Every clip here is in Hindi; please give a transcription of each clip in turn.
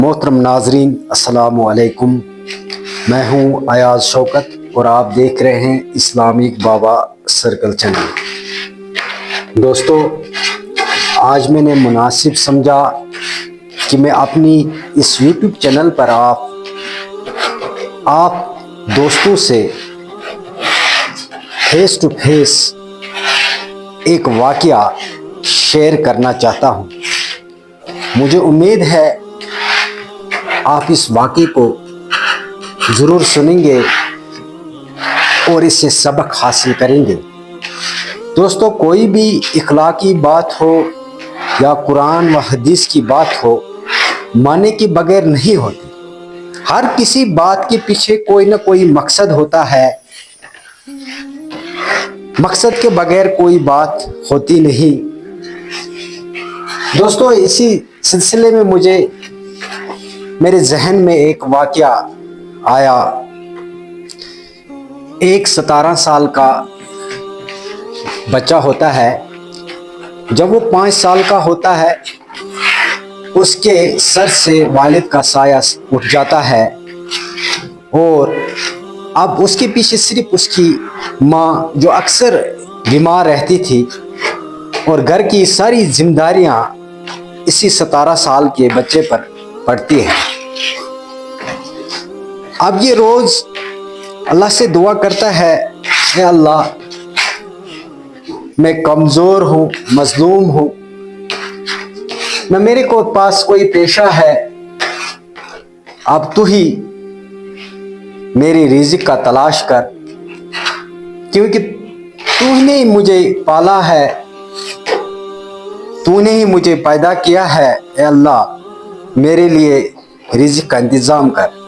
मोहतरम नाजरीन अस्सलामु अलैकुम। मैं हूं अयाज शौकत और आप देख रहे हैं इस्लामिक बाबा सर्कल चैनल। दोस्तों, आज मैंने मुनासिब समझा कि मैं अपनी इस यूट्यूब चैनल पर आप दोस्तों से फेस टू फेस एक वाक़या शेयर करना चाहता हूं। मुझे उम्मीद है आप इस वाक़े को ज़रूर सुनेंगे और इससे सबक हासिल करेंगे। दोस्तों, कोई भी इखलाकी बात हो या कुरान व हदीस की बात हो, माने के बगैर नहीं होती। हर किसी बात के पीछे कोई ना कोई मकसद होता है। मकसद के बगैर कोई बात होती नहीं। दोस्तों, इसी सिलसिले में मेरे जहन में एक वाक़या आया। एक 17 साल का बच्चा होता है। जब वो 5 साल का होता है, उसके सर से वालिद का साया उठ जाता है और अब उसके पीछे सिर्फ उसकी माँ, जो अक्सर बीमार रहती थी, और घर की सारी जिम्मेदारियाँ इसी 17 साल के बच्चे पर पड़ती है। अब ये रोज अल्लाह से दुआ करता है, हे अल्लाह, मैं कमज़ोर हूँ, मजलूम हूँ, न मेरे को पास कोई पेशा है, अब तू ही मेरी रिज़्क़ का तलाश कर, क्योंकि तूने ही मुझे पाला है, तूने ही मुझे पैदा किया है। हे अल्लाह, मेरे लिए रिज़्क़ का इंतज़ाम कर।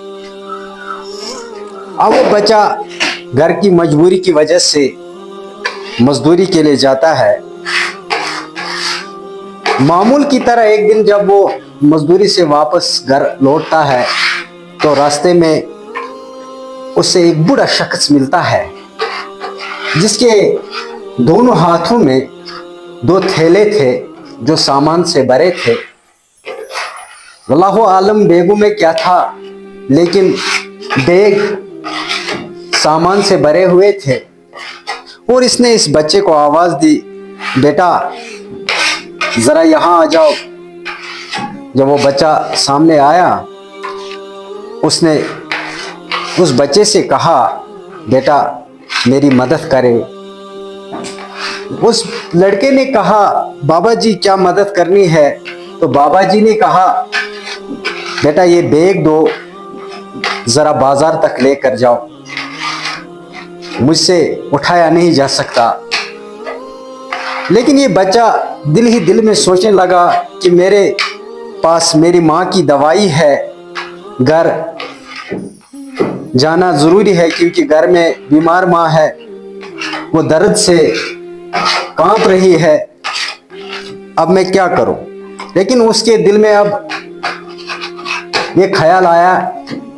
अब वो बच्चा घर की मजबूरी की वजह से मजदूरी के लिए जाता है। मामूल की तरह एक दिन जब वो मजदूरी से वापस घर लौटता है, तो रास्ते में उसे एक बूढ़ा शख्स मिलता है, जिसके दोनों हाथों में 2 थैले थे जो सामान से भरे थे। अल्लाह आलम बैगों में क्या था, लेकिन बैग सामान से भरे हुए थे। और इसने इस बच्चे को आवाज दी, बेटा जरा यहाँ आ जाओ। जब वो बच्चा सामने आया, उसने उस बच्चे से कहा, बेटा मेरी मदद करे। उस लड़के ने कहा, बाबा जी क्या मदद करनी है? तो बाबा जी ने कहा, बेटा ये बैग दो, जरा बाजार तक लेकर जाओ, मुझसे उठाया नहीं जा सकता। लेकिन ये बच्चा दिल ही दिल में सोचने लगा कि मेरे पास मेरी माँ की दवाई है, घर जाना ज़रूरी है, क्योंकि घर में बीमार माँ है, वो दर्द से कांप रही है। अब मैं क्या करूं? लेकिन उसके दिल में अब ये ख्याल आया,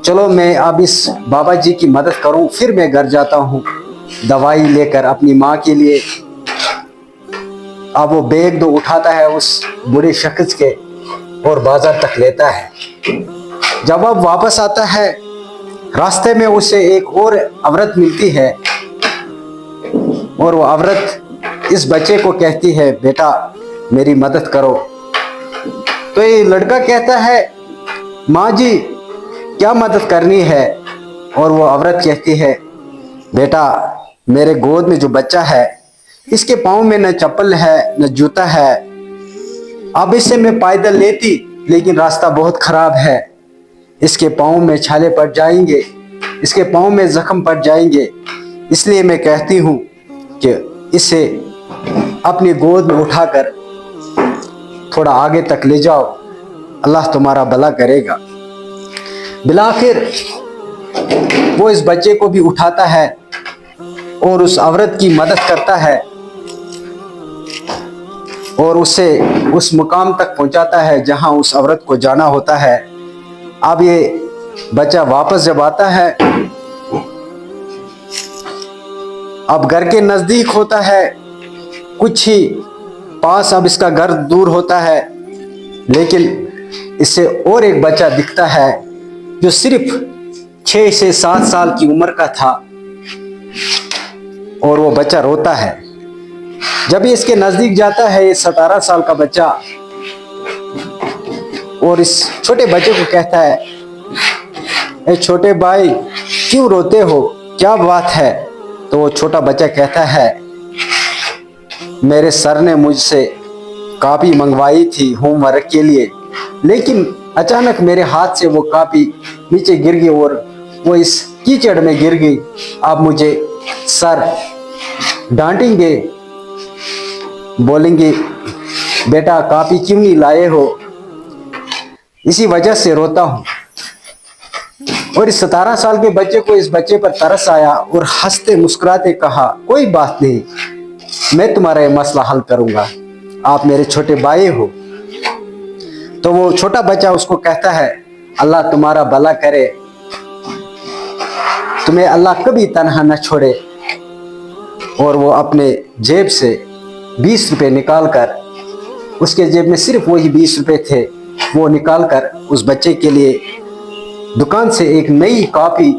चलो मैं अब इस बाबा जी की मदद करूं, फिर मैं घर जाता हूं दवाई लेकर अपनी माँ के लिए। अब वो बैग दो उठाता है उस बूढ़े शख्स के और बाजार तक लेता है। जब अब वापस आता है, रास्ते में उसे एक और औरत मिलती है, और वो औरत इस बच्चे को कहती है, बेटा मेरी मदद करो। तो ये लड़का कहता है, माँ जी क्या मदद करनी है? और वो औरत कहती है, बेटा मेरे गोद में जो बच्चा है, इसके पाँव में न चप्पल है न जूता है। अब इसे मैं पैदल लेती, लेकिन रास्ता बहुत खराब है, इसके पाँव में छाले पड़ जाएंगे, इसके पाँव में जख्म पड़ जाएंगे। इसलिए मैं कहती हूँ कि इसे अपनी गोद में उठाकर थोड़ा आगे तक ले जाओ, अल्लाह तुम्हारा भला करेगा। बिलाखिर वो इस बच्चे को भी उठाता है और उस औरत की मदद करता है और उसे उस मुकाम तक पहुंचाता है जहां उस औरत को जाना होता है। अब ये बच्चा वापस जब आता है, अब घर के नज़दीक होता है, कुछ ही पास अब इसका घर दूर होता है, लेकिन इससे और एक बच्चा दिखता है जो सिर्फ 6 से 7 साल की उम्र का था और वो बच्चा रोता है। जब ये इसके नजदीक जाता है ये 17 साल का बच्चा और इस छोटे बच्चे को कहता है, ए छोटे भाई क्यों रोते हो, क्या बात है? तो वो छोटा बच्चा कहता है, मेरे सर ने मुझसे कॉपी मंगवाई थी होमवर्क के लिए, लेकिन अचानक मेरे हाथ से वो कॉपी नीचे गिर गई और वो इस कीचड़ में गिर गई। अब मुझे सर डांटेंगे, बोलेंगे बेटा कॉपी क्यों नहीं लाए हो, इसी वजह से रोता हूं। और इस 17 साल के बच्चे को इस बच्चे पर तरस आया और हंसते मुस्कुराते कहा, कोई बात नहीं, मैं तुम्हारा ये मसला हल करूंगा, आप मेरे छोटे भाई हो। तो वो छोटा बच्चा उसको कहता है, अल्लाह तुम्हारा भला करे, तुम्हें अल्लाह कभी तन्हा न छोड़े। और वो अपने जेब से 20 रुपए निकाल कर, उसके जेब में सिर्फ वही 20 रुपए थे, वो निकाल कर उस बच्चे के लिए दुकान से एक नई कॉपी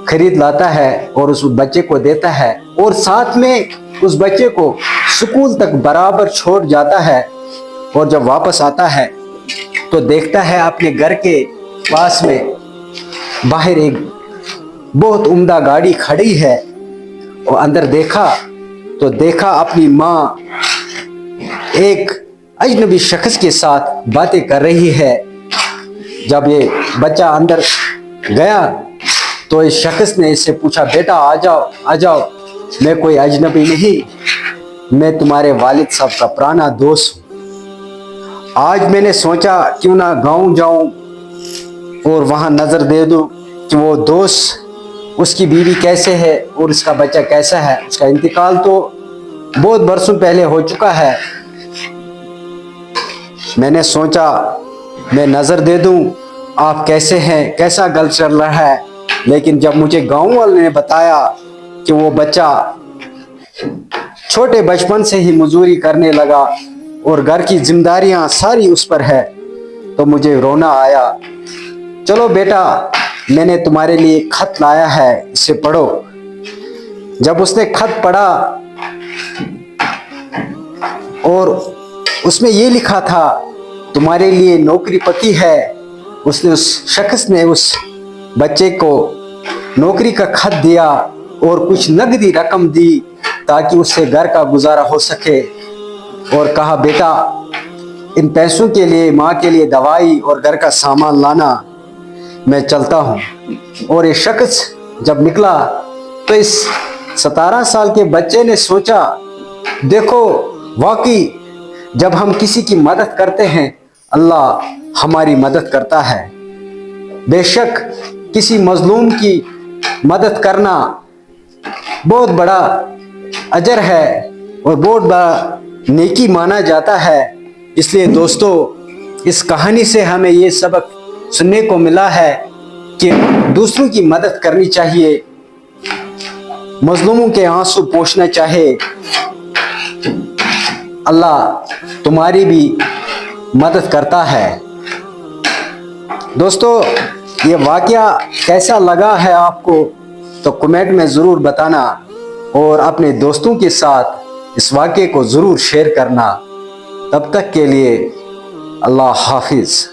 खरीद लाता है और उस बच्चे को देता है और साथ में उस बच्चे को स्कूल तक बराबर छोड़ जाता है। और जब वापस आता है तो देखता है अपने घर के पास में बाहर एक बहुत उम्दा गाड़ी खड़ी है और अंदर देखा तो देखा अपनी माँ एक अजनबी शख्स के साथ बातें कर रही है। जब ये बच्चा अंदर गया तो इस शख्स ने इससे पूछा, बेटा आ जाओ आ जाओ, मैं कोई अजनबी नहीं, मैं तुम्हारे वालिद साहब का पुराना दोस्त हूँ। आज मैंने सोचा क्यों ना गाँव जाऊं और वहाँ नज़र दे दूं कि वो दोस्त, उसकी बीवी कैसे है और उसका बच्चा कैसा है। उसका इंतकाल तो बहुत बरसों पहले हो चुका है। मैंने सोचा मैं नज़र दे दूं आप कैसे हैं, कैसा गल चल रहा है। लेकिन जब मुझे गाँव वाले ने बताया कि वो बच्चा छोटे बचपन से ही मजदूरी करने लगा और घर की जिम्मेदारियां सारी उस पर है, तो मुझे रोना आया। चलो बेटा, मैंने तुम्हारे लिए खत लाया है, इसे पढ़ो। जब उसने खत पढ़ा और उसमें ये लिखा था, तुम्हारे लिए नौकरी पक्की है। उसने उस शख्स ने उस बच्चे को नौकरी का खत दिया और कुछ नकदी रकम दी ताकि उससे घर का गुजारा हो सके और कहा, बेटा इन पैसों के लिए माँ के लिए दवाई और घर का सामान लाना, मैं चलता हूँ। और ये शख्स जब निकला तो इस 17 साल के बच्चे ने सोचा, देखो वाकई जब हम किसी की मदद करते हैं अल्लाह हमारी मदद करता है। बेशक किसी मजलूम की मदद करना बहुत बड़ा अजर है और बहुत बड़ा नेकी माना जाता है। इसलिए दोस्तों, इस कहानी से हमें ये सबक सुनने को मिला है कि दूसरों की मदद करनी चाहिए, मजलूमों के आंसू पोंछना चाहिए। अल्लाह तुम्हारी भी मदद करता है। दोस्तों, ये वाकया कैसा लगा है आपको तो कमेंट में ज़रूर बताना और अपने दोस्तों के साथ इस वाकये को ज़रूर शेयर करना। तब तक के लिए अल्लाह हाफिज़।